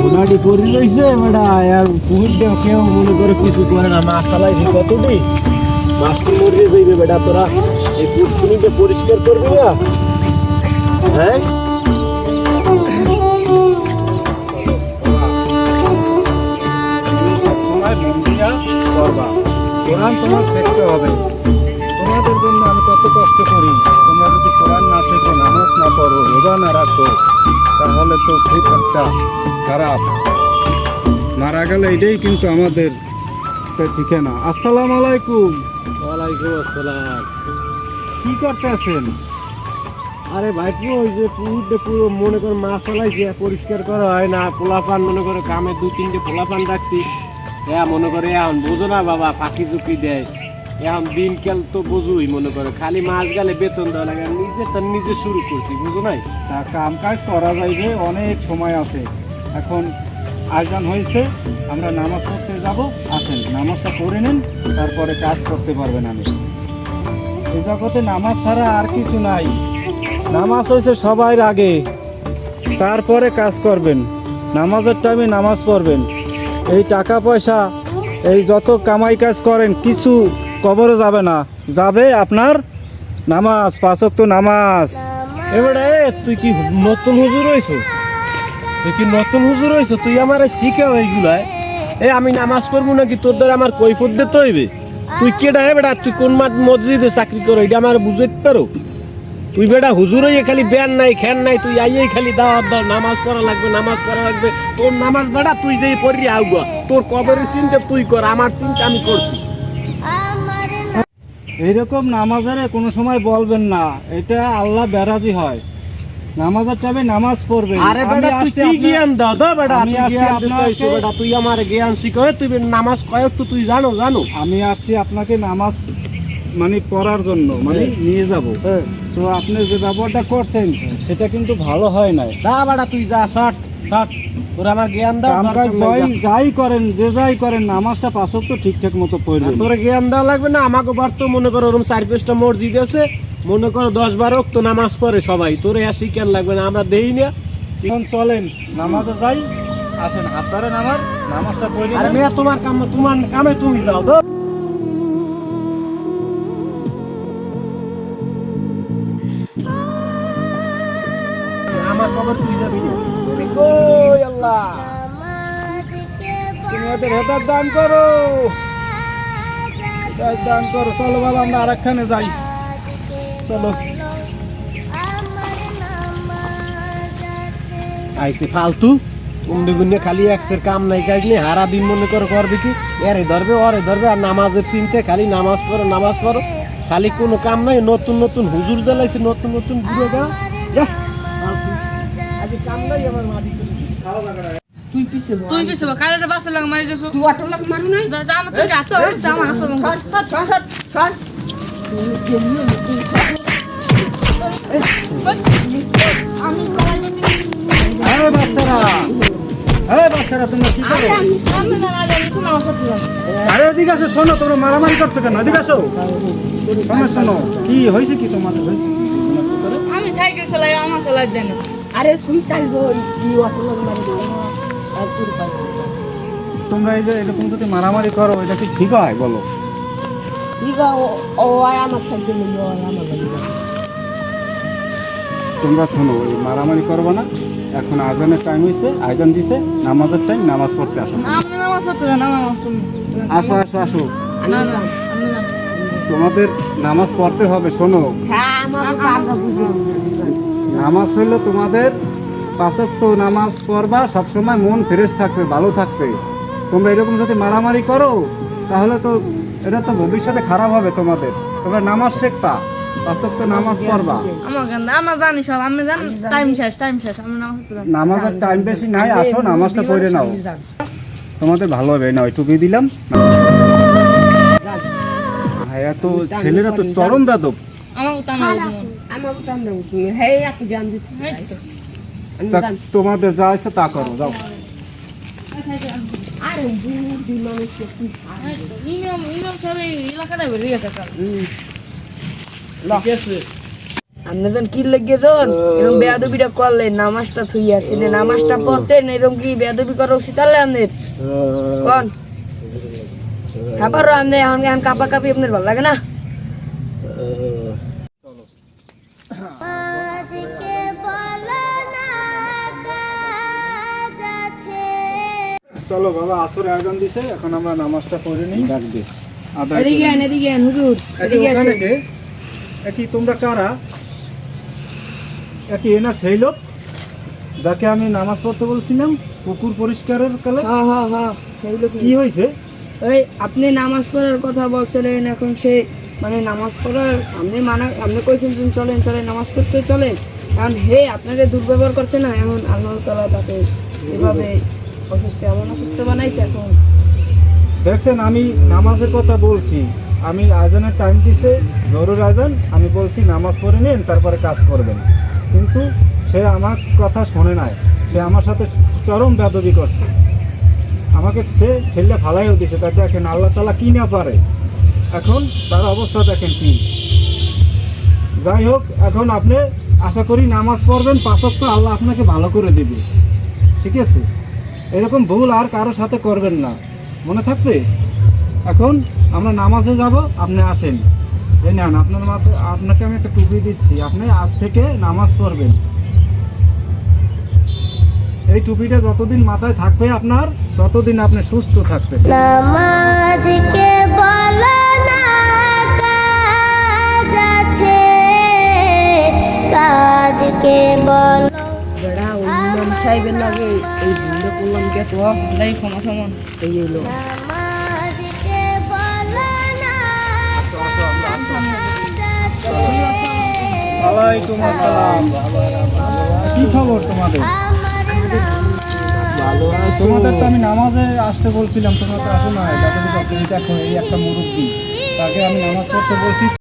মোটামুটি করে রয়েছে বেটা আর পুকুরটা কেউ মনে করে কিছু করে না। মাছ চালাইছি কতটি, মাছটি মরিয়ে যাইবে বেটা। তোরা এই পুষ্কুনিকে পরিষ্কার করবি না? হ্যাঁ, কোরআন তোমার শিখতে হবে। তোমাদের জন্য আমি কত কষ্ট করি। তোমরা যদি কোরআন না শেখো, নামাজ না পড়ো, রোজা না রাখো, তাহলে তো খুব একটা খারাপ। মারা গেলে এটাই কিন্তু আমাদের শিখে না। আসসালামু আলাইকুম। ওয়ালাইকুম আসসালাম। কি করতেছেন? আরে ভাই ওই যে পুকুরটা পুরো মনে করে মাছ চালাইছি, পরিষ্কার করা হয় না। পোলাপান মনে করে কামে 2-3টে পোলাপান রাখছি। হ্যাঁ মনে করে এখন বোঝো না বাবা, ফাঁকি চুকি দেয়। এখন দিনকাল তো বোঝোই, মনে করে খালি মাছ গেলে বেতন দেওয়া লাগে। নিজে তার নিজে শুরু করছি, বুঝো নাই? তা কাম কাজ করা যাইবে, অনেক সময় আছে। এখন আজান হয়েছে, আমরা নামাজ পড়তে যাব। আসেন নামাজটা পড়ে নেন, তারপরে কাজ করতে পারবেন। আমি এই জগতে নামাজ ছাড়া আর কিছু নাই। নামাজ হয়েছে সবাই আগে, তারপরে কাজ করবেন। নামাজের টাইমে নামাজ পড়বেন। এই টাকা পয়সা, এই যত কামাই কাজ করেন, কিছু কবরে যাবে না, যাবে আপনার নামাজ, 5 ওয়াক্ত নামাজ। এবারে তুই কি নতুন হুজুর হয়েছ? তুই কি নতুন হুজুর হয়েছ? তুই আমার শিখাও এইগুলাই। আমি নামাজ পড়বো নাকি তোর দ্বারা আমার কৈফত দিতে হইবে? তুই কেডা বেটা? তুই কোন মসজিদে চাকরি করো, এটা আমার বুঝতে পারো? তুই বেটা হুজুর হইয়ে খালি ব্যান নাই খ্যান নাই, তুই আইয়েই খালি দাওয়াত দাও, নামাজ পড়া লাগবে, নামাজ পড়া লাগবে। তোর নামাজ বেটা তুই যেই পড়ি আউগা, তোর কবরের চিন্তা তুই কর, আমার চিন্তা আমি করছি। এইরকম নামাজের কোনো সময় বলবেন না, এটা আল্লাহ বেরাজি হয়। নামাজের টাইমে নামাজ পড়বেন। আরে বেটা তুই কি জ্ঞান দাও বেটা? আমি জ্ঞান দিতে আইছো বেটা, তুই আমার জ্ঞান শিখায়। তুই নামাজ কয়েক তো তুই জানো? আমি আসছি আপনাকে নামাজ মানে পড়ার জন্য, মানে নিয়ে যাব। তো আপনি যে ব্যবহারটা করছেন সেটা কিন্তু ভালো হয় নাই। দা বেটা তুই যা, শট শট, তোর আমার জ্ঞান দাও। যাই করেন, যে যাই করেন, নামাজটা 5 ওয়াক্ত ঠিকঠাক মতো পড়বেন। তোর জ্ঞান দেওয়া লাগবে না। আমাকে বার তো মনে করো ওরকম 4-5টা মসজিদ আছে, মনে করো 10-12 তো নামাজ পড়ে সবাই। তোরে আর শিখান লাগবে না, আমরা দেই না। এখন চলেন নামাজে যাই। আসেন হাত ধরেন আমার, নামাজটা পড়ে। আরে মেয়ে তোমার কামে তুমি যাও তো। আমার খবর তুই যাবি না। কই আল্লাহ, তুমি ওদের হেদায়েত দান করো, হেদায়েত দান করো। চলো বাবা, আমরা আরেকখানে যাই, চলো। আইসে ফালতু উন্ডে খালি একসের কাম নাই কাজ নেই, হারা দিন মনে করো করবে কি, এরে ধরবে ওরে ধরবে। আর নামাজের চিন্তা খালি নামাজ পড়ো, খালি কোনো কাম নাই। নতুন নতুন হুজুর জ্বালাইছে, নতুন নতুন ঘুরে গা। তুই পিছে কারেন্ট বাসে লাগা মারি দেছো। তুই অটো লাগ মারু নাই? যা আমার তুই আতো যা আমার হাত লঙ্গ। ছাড় আমি কলাই বসি। বাচ্চারা তোমরা কি করো? আমি না জানি শোনা করতে। আরে এদিকে আসো, শোনো, তোমরা মারামারি করছো কেন? এদিকে আসো, শোনো কি হয়েছে, কি তোমাদের হয়েছে? আমি সাইকেল চালাই, আমার চালাই দেন। আরে তুই চাইবো কি অটো লাগ মারি দে আর তোর পাই। তোমরা এই যে এরকম যদি মারামারি করো, এটা কি ঠিক হয় বলো? ঠিক ও আয় আমার সাইকেল নিয়ে আমার বাড়ি। তোমরা শোনো, ওই মারামারি করবো না। এখন আজানের টাইম হয়েছে, আজান দিছে, নামাজের টাইম, নামাজ পড়তে আসো। আপনি নামাজ পড়তে যান, আমার নামাজ পড়ুন। আসো আসো আসো, না না আমি না। তোমাদের নামাজ পড়তে হবে। শোনো, হ্যাঁ আমার আমরা বুঝি। নামাজ হইলো তোমাদের 5 ওয়াক্ত নামাজ পড়বা, সবসময় মন ফ্রেশ থাকবে, ভালো থাকবে। তোমরা এরকম যদি মারামারি করো, তাহলে তো এটা তো ভবিষ্যতে খারাপ হবে তোমাদের। তোমরা নামাজ শিখবা, 5 ওয়াক্ত নামাজ পড়বা। আমার জানি সব, আমি জানি টাইম শেষ আমি নামাজ পড়তে যান। নামাজের টাইম বেশি নাই, আসো নামাজটা পড়ে নাও, তোমাদের ভালো হবে। না ওইটুকুই দিলাম। এত ছেলেরা তো চরম বেদব। আমার উতান আমার উঠান দেবো তুমি। হে এত জ্ঞান দিচ্ছি। তোমাদের যা আছে তা করো, যাও। আরে বুদ্ধি মানুষকে তুই ইমাম সব এই এলাকাটা বেরিয়ে গেছে। ঠিক আছে। আপনি যখন কি লেগে যান এরকম বেয়াদবিটা করলেন, নামাজটা থুই আসছেন, নামাজটা পড়তেন, এরকম কি বেয়াদবি করা উচিত আলে আপনার কোন? আবারও আপনি এখন কাপা কাপি আপনার ভালো লাগে না? চলো বাবা, আসরে আয়োজন দিছে, এখন আমরা নামাজটা পড়ে নিই। ডাকবে এদিকে আন, এদিকে আন, হুজুর এদিকে আসেন। একই তোমরা কারা? একই এনা সেই লোক যাকে আমি নামাজ পড়তে বলছিলাম পুকুর পরিষ্কারের কালে? হ্যাঁ হ্যাঁ হ্যাঁ, সেই লোক। কি হয়েছে? ওই আপনি নামাজ পড়ার কথা বলছিলেন, এখন সে মানে নামাজ পড়ার আপনি কইছেন যে চলেন চলেন নামাজ পড়তে চলেন, এখন হে আপনাকে দুর্ব্যবহার করছে না, এখন আল্লাহ তাআলা তাকে এভাবে অসুস্থ বানাইছে। এখন দেখছেন, আমি নামাজের কথা বলছি, আমি আজানের টাইম দিছে, জরুর আজান, আমি বলছি নামাজ পড়ে নিন তারপরে কাজ করবেন, কিন্তু সে আমার কথা শোনে নাই, সে আমার সাথে চরম বেয়াদবি করছে, আমাকে সে ঠেলে ফালাইও দিছে। তা দেখেন আল্লাহ তাআলা কি না পারে, এখন তার অবস্থা দেখেন কি। যাই হোক, এখন আপনি আশা করি নামাজ পড়বেন, 5 ওয়াক্ত আল্লাহ আপনাকে ভালো করে দেবে, ঠিক আছে? এরকম ভুল আর কারোর সাথে করবেন না, মনে থাকবে। এখন আমরা নামাজে যাব, আপনি আসেন, এই নেন আপনার মাথায়, আপনাকে আমি একটা টুপি দিচ্ছি, আপনি আজ থেকে নামাজ পড়বেন। এই টুপিটা যতদিন মাথায় থাকবে আপনার, ততদিন আপনি সুস্থ থাকবেন। নামাজকে বলো না কাজ আছে, কাজকে বলো। বেড়া ওই ইমাম সাহেবের লাগে এই ভুলটা করলাম কে তো এই ক্ষমা সমন এই হলো। নামাজকে বলো না কাজ আছে, ওয়ালাইকুম আসসালাম। কি খবর তোমাদের? আমার নাম তোমাদের তো আমি নামাজে আসতে বলছিলাম, তোমরা তো আসো না। দেখো এই একটা মুরব্বী, তাকে আমি নামাজ পড়তে বলছি।